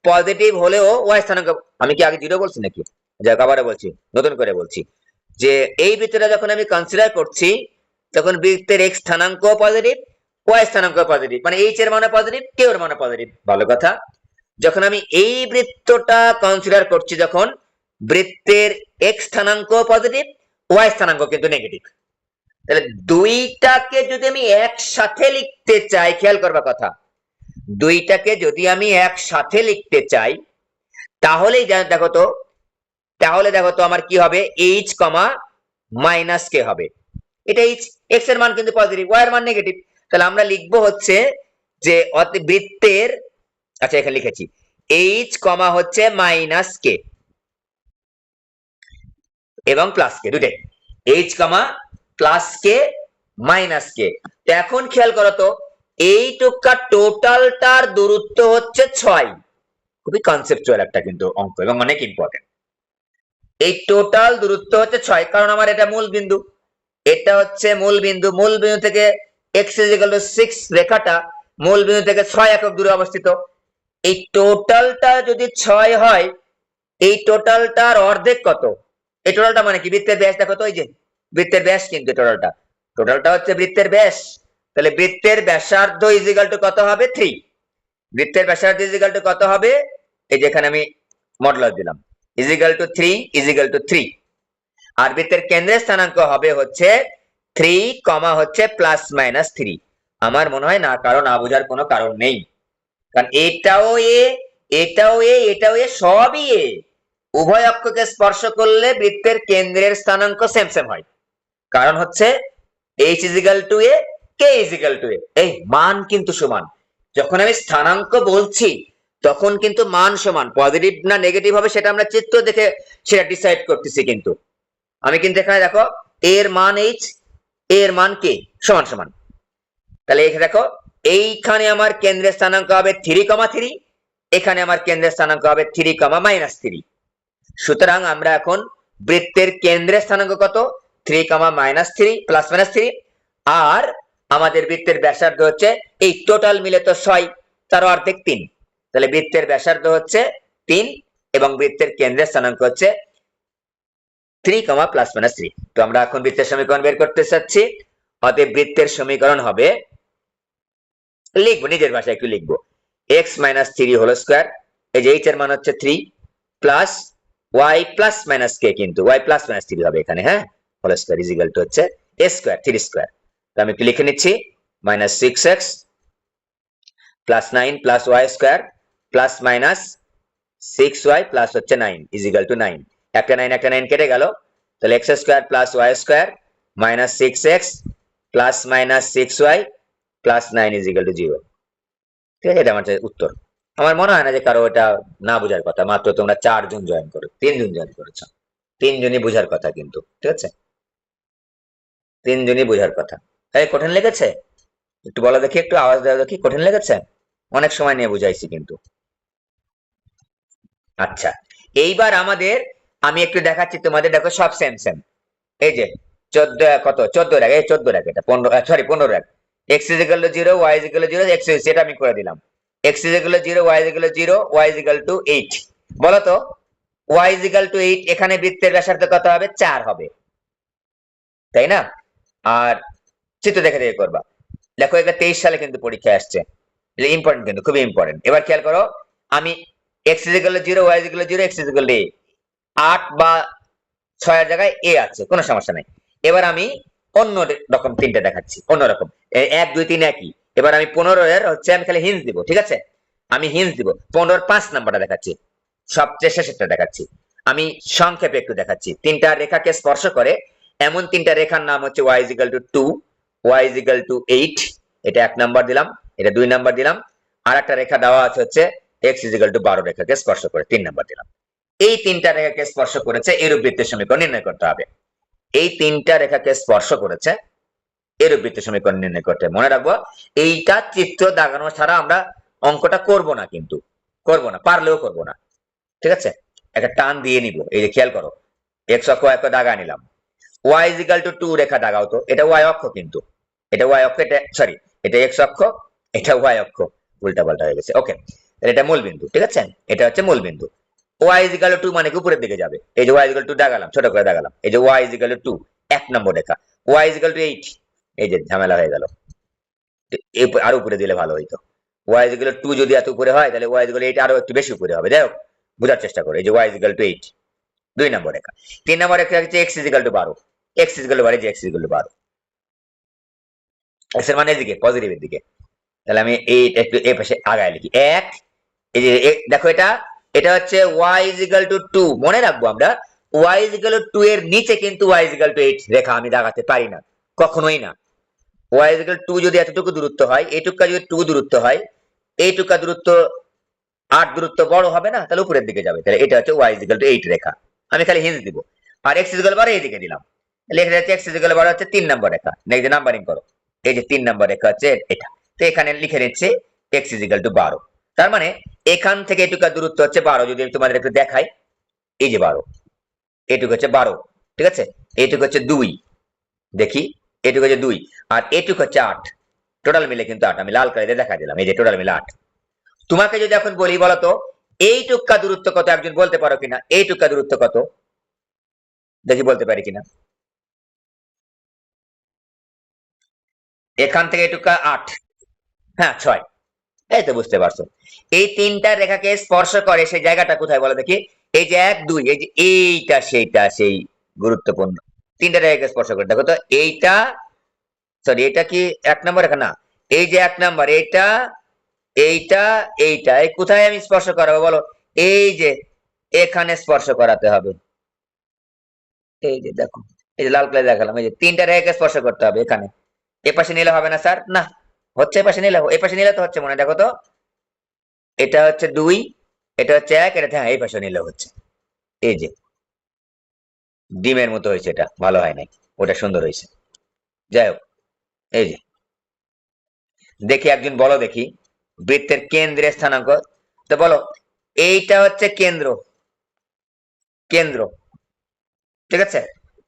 [SPEAKER 1] পজিটিভ হলেও ওয়াই স্থানাঙ্ক, আমি কি আগে 0 বলছি নাকি? যাক আবারও বলছি, নতুন করে বলছি, যে এই বৃত্তটা যখন আমি কনসিডার করছি, তখন বৃত্তের এক্স স্থানাঙ্ক পজিটিভ, ওয়াই স্থানাঙ্ক পজিটিভ, মানে এইচ এর মানে পজিটিভ, কে এর মানে পজিটিভ। ভালো কথা। যখন আমি এই বৃত্তটা কনসিডার করছি, যখন বৃত্তের এক্স স্থানাঙ্ক পজিটিভ, ওয়াই স্থানাঙ্ক কিন্তু নেগেটিভ। তাহলে দুইটাকে যদি আমি একসাথে লিখতে চাই, খেয়াল করবা কথা, দুইটাকে যদি আমি একসাথে লিখতে চাই, তাহলেই দেখো তো, তাহলে দেখো তো আমার কি হবে, এইচ কমা মাইনাস কে হবে। এটা এইচ, এক্স এর মান কিন্তু পজিটিভ, ওয়াই এর মান নেগেটিভ। তাহলে আমরা লিখবো হচ্ছে যে বৃত্তের, আচ্ছা এখানে লিখেছি এইচ কমা হচ্ছে মাইনাস কে, এবং প্লাস কে দুটাই, এইচ কমা প্লাস কে মাইনাস কে। এখন খেয়াল করো তো, এইটুকা টোটালটার দূরত্ব হচ্ছে 6, খুবই কনসেপচুয়াল একটা কিন্তু অঙ্ক এবং অনেক ইম্পর্টেন্ট। এই টোটাল দূরত্ব হচ্ছে 6, কারণ আমার এটা মূল বিন্দু, এটা হচ্ছে মূল বিন্দু। মূল বিন্দু থেকে x = 6 রেখাটা মূল বিন্দু থেকে 6 একক দূরে অবস্থিত। এই টোটালটা যদি 6 হয়, এই টোটালটার অর্ধেক কত? এই টোটালটা মানে কি? বৃত্তের ব্যাস দেখো তো, এই যে বৃত্তের ব্যাস কিন্তু টোটালটা হচ্ছে বৃত্তের ব্যাস। তাহলে বৃত্তের ব্যাসার্ধ ইজিক্যাল টু কত হবে? 3। বৃত্তের ব্যাসার্ধ ইজিক্যাল টু কত হবে? এই যে এখানে আমি মডুলাস দিলাম, ইজিক্যাল টু 3 ইজিক্যাল টু 3। আর বৃত্তের কেন্দ্রের স্থানাঙ্ক হবে হচ্ছে 3 কমা হচ্ছে প্লাস মাইনাস 3। আমার মনে হয় না কারো না বোঝার কোনো কারণ নেই, কারণ এটাও এ, এটাও এ, এটাও এ, সবই এ। উভয় অক্ষকে স্পর্শ করলে বৃত্তের কেন্দ্রের স্থানাঙ্ক সেম সেম হয়, কারণ হচ্ছে h ইজিক্যাল টু এ, k ইজিক্যাল টু এ, এই মান কিন্তু সমান। যখন আমি স্থানাঙ্ক বলছি তখন কিন্তু মান সমান, পজিটিভ না নেগেটিভ হবে সেটা আমরা চিত্র দেখে সেটা ডিসাইড করতেছি। কিন্তু আমি কিন্তু এখানে দেখো এর মান h, এর মান k সমান সমান। তাহলে এখানে দেখো, এইখানে আমার কেন্দ্রের স্থানাঙ্ক হবে 3,3, এখানে আমার কেন্দ্রের স্থানাঙ্ক হবে 3,-3। সুতরাং আমরা এখন বৃত্তের কেন্দ্রের স্থানাঙ্ক কত? 3,-3 প্লাস মাইনাস 3। আর আমাদের বৃত্তের ব্যাসার্ধ হচ্ছে এই টোটাল মিলে তো 6, তার অর্ধেক 3। তাহলে বৃত্তের ব্যাসার্ধ হচ্ছে 3 এবং বৃত্তের কেন্দ্রের স্থানাঙ্ক হচ্ছে 3, প্লাস মাইনাস 3। তো আমরা এখন বৃত্তের সমীকরণ বের করতে চাচ্ছি। অতএব বৃত্তের সমীকরণ হবে, লিখবো নিজের ভাষায় একটু লিখবো, x মাইনাস 3 হোল স্কয়ার, এই যে h এর মান হচ্ছে 3 plus y plus minus k, কিন্তু y প্লাস মাইনাস 3 হবে এখানে, হ্যাঁ, হোল স্কয়ার ইজিক্যাল টু হচ্ছে a স্কয়ার 3 স্কয়ার। তো আমি একটু লিখে নিচ্ছি, minus 6x plus 9 plus y square plus minus 6y plus হচ্ছে 9 ইজিক্যাল টু 9। একটা 9 কেটে গেল, তাহলে x square plus y square minus 6x plus minus 6y plus 9 is equal to 0। ঠিক আছে, এটা আমার উত্তর। আমার মনে হয় না যে কারো এটা না বোঝার কথা, মাত্র তোমরা 4 জন জয়েন করো, 3 জন জয়েন করেছো, 3 জনই বোঝার কথা কিন্তু, ঠিক আছে, 3 জনই বোঝার কথা। এই কঠিন লেগেছে? একটু বলো দেখি, একটু আওয়াজ দাও দেখি, কঠিন লেগেছে? অনেক সময় নিয়ে বুঝাইছি কিন্তু। আচ্ছা, এইবার আমাদের আমি একটু দেখাচ্ছি তোমাদের, দেখো সব সেম সেম। এই যে 14 কত 14 রাখ, এই 14 রাখ, এটা 15, সরি 15 রাখ। x is equal to 0, y is equal to 0, x সেটা আমি করে দিলাম। x is equal to 0, y is equal to 0, y is equal to 8। বলো তো y ইজিক্যাল টু 8, এখানে বৃত্তের ব্যাসার্ধ কত হবে? 4 হবে, তাই না? আর চিত্র দেখে দেখে করবা। দেখো এটা 23 সালে কিন্তু পরীক্ষায় আসছে, এটা ইম্পর্টেন্ট কিন্তু, খুবই ইম্পর্টেন্ট। এবার খেয়াল করো, আমি x is equal to 0, y is equal to 0, x is equal to 8 বা 6 এর জায়গায় a আছে, কোনো সমস্যা নাই। এবার আমি অন্য রকম তিনটা দেখাচ্ছি, অন্যরকম 1 2 3 একই। এবার আমি 15 এর হচ্ছে আমি খালি হিন্স দিব, ঠিক আছে, আমি হিন্স দিব। 15 5 নাম্বারটা দেখাচ্ছি, সবচেয়ে শেষেরটা দেখাচ্ছি। আমি সংক্ষেপে একটু দেখাচ্ছি। তিনটা রেখাকে স্পর্শ করে এমন তিনটা রেখার নাম হচ্ছে y is equal to 2, y is equal to 8, এটা 1 নাম্বার দিলাম, এটা 2 নাম্বার দিলাম। আর একটা রেখা দেওয়া আছে হচ্ছে x ইজিক্যাল টু 12 রেখাকে স্পর্শ করে, 3 নাম্বার দিলাম। এই তিনটা রেখাকে স্পর্শ করেছে, এরূপ বৃত্তের সমীকরণ নির্ণয় করতে হবে। এই তিনটা রেখাকে স্পর্শ করেছে, এরূপ বৃত্তের সমীকরণ নির্ণয় করতে হবে। মনে রাখবো, এইটা চিত্র দাগানো ছাড়া আমরা অঙ্কটা করব না, কিন্তু করব না, পারলেও করব না, ঠিক আছে। একটা টান দিয়ে নিব, এই যে খেয়াল করো, x অক্ষ একটা দাগা নিলাম, y ইজিক্যাল টু 2 রেখা দাগাও তো, এটা y অক্ষ কিন্তু, এটা y অক্ষ, এটা সরি এটা x অক্ষ, এটা y অক্ষ, উল্টা পাল্টা হয়ে গেছে। ওকে, এটা মূল বিন্দু, ঠিক আছে, এটা হচ্ছে মূল বিন্দু। y ইজিক্যাল টু 2 মানে কি উপরের দিকে যাবে, এই যে y ইজিক্যাল টু দাগালাম, ছোট করে দাগালাম, এই যে y is equal to 2 1 number Rekha. y is equal to 8, এই যে ঝামেলা হয়ে গেল, আরো উপরে দিলে ভালো হইতো। y ইজিক্যাল টু 2 যদি এত উপরে হয়, তাহলে y ইজিক্যাল 8 আরো একটু বেশি উপরে হবে। যাই হোক, বোঝার চেষ্টা করো, এই যে y ইজিক্যাল টু 8 2 নম্বর রেখা। 3 নম্বর রেখা হচ্ছে x is equal to 12, x is equal to 12, যে x ইজিক্যাল টু 12, x এর মানে এদিকে পজিটিভের দিকে। তাহলে আমি এই একটু এই পাশে আগায় লিখি 1। এই যে দেখো, এটা এটা হচ্ছে y ইজিক্যাল টু 2, মনে রাখবো আমরা y ইজিক্যাল টু 2 এর নিচে কিন্তু y ইজিক্যাল টু 8 রেখা আমি দাগাতে পারি না, কখনোই না। y ইজিক্যাল টু 2 যদি এতটুকু দূরত্ব হয়, এইটুকু যদি 2 দূরত্ব হয়, এইটুকু দূরত্ব 8 দূরত্ব বড় হবে না, তাহলে উপরের দিকে যাবে। তাহলে এটা হচ্ছে y ইজিক্যাল টু 8 রেখা। আমি খালি হিন্স দিব, আর এক্স ইকুয়াল 12 এইদিকে দিলাম, লিখে যাচ্ছে এক্স ইকুয়াল 12 হচ্ছে 3 নম্বর রেখা, নেক্সট নাম্বারিং করো, এই যে 3 নম্বর রেখা হচ্ছে এটা। তো এখানে লিখে নিচ্ছে এক্স ইকুয়াল টু 12। তার মানে এখান থেকে এটুকু দূরত্ব হচ্ছে 12, যদি আমি তোমাদের একটু দেখাই, এই যে 12, এটুকু হচ্ছে 12, ঠিক আছে, এটুকু হচ্ছে 2, দেখি এটুকু হচ্ছে 2, আর এটুকু হচ্ছে 8, টোটাল মিলে কিন্তু 8, আমি লাল কালিতে দেখা দিলাম, এই যে টোটাল মিলে 8। তোমাকে যদি এখন বলি বলো তো এইটুকা দূরত্ব কত, একজন বলতে পারো কিনা এইটুকা দূরত্ব কত, দেখি বলতে পারি কিনা। এখান থেকে এটুকা 8, হ্যাঁ 6, এই তো বুঝতে পারছো। এই তিনটা রেখাকে স্পর্শ করে সেই জায়গাটা কোথায় বলো দেখি, এই যে 1 2, এই যে এইটা সেইটা সেই গুরুত্বপূর্ণ, তিনটা রেখাকে স্পর্শ করে, দেখো তো এইটা, সরি এটা কি 1 নম্বর রেখা না, এই যে 1 নম্বর, এইটা এইটা এইটা, এই কোথায় আমি স্পর্শ করাবো বলো, এই যে এখানে স্পর্শ করাতে হবে, এই যে দেখো, এই যে লাল কালার দেখালাম, এই যে তিনটা রেখাকে স্পর্শ করতে হবে এখানে। এ পাশে নিলে হবে না স্যার, না হচ্ছে, এ পাশে নিলে তো হচ্ছে, মনে দেখো তো, এটা হচ্ছে 2, এটা হচ্ছে 1, এটা হ্যাঁ এই পাশে নিলে হচ্ছে, এই যে ডিমের মতো হয়েছে, এটা ভালো হয় নাই, ওটা সুন্দর হয়েছে। যাই হোক, এই যে দেখি একজন বলো দেখি বৃত্তের কেন্দ্রের স্থানাঙ্ক, তো বলো এইটা হচ্ছে কেন্দ্র, কেন্দ্র, ঠিক আছে,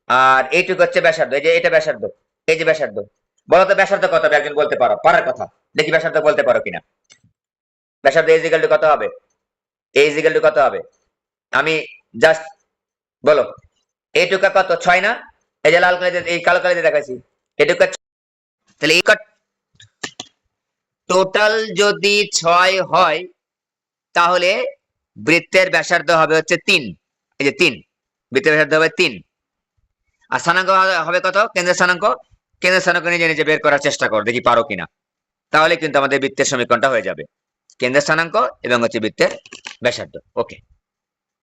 [SPEAKER 1] আর এইটুকু হচ্ছে ব্যাসার্ধ, এই যে এটা ব্যাসার্ধ, এই যে ব্যাসার্ধ, বলো তো ব্যাসার্ধ কত হবে, একজন বলতে পারো, পারার কথা, দেখি ব্যাসার্ধ বলতে পারো কিনা, ব্যাসার্ধ ইজ ইকুয়াল টু কত হবে, এ ইজ ইকুয়াল টু কত হবে, আমি জাস্ট বলো এইটুকা কত 6 না, এই যে লাল কালিতে এই কালো কালিতে দেখাচ্ছি, এটুকা, তাহলে এই টোটাল যদি 6 হয় তাহলে বৃত্তের ব্যাসার্ধ হবে হচ্ছে 3, এই যে 3, বৃত্তের ব্যাসার্ধ হবে 3, আর স্থানাঙ্ক হবে কত, কেন্দ্রের স্থানাঙ্ক, কেন্দ্রের স্থানাঙ্ক নিজে নিজে বের করার চেষ্টা করো, দেখি পারো কিনা, তাহলে কিন্তু আমাদের বৃত্তের সমীকরণটা হয়ে যাবে, কেন্দ্রের স্থানাঙ্ক এবং হচ্ছে বৃত্তের ব্যাসার্ধ। ওকে।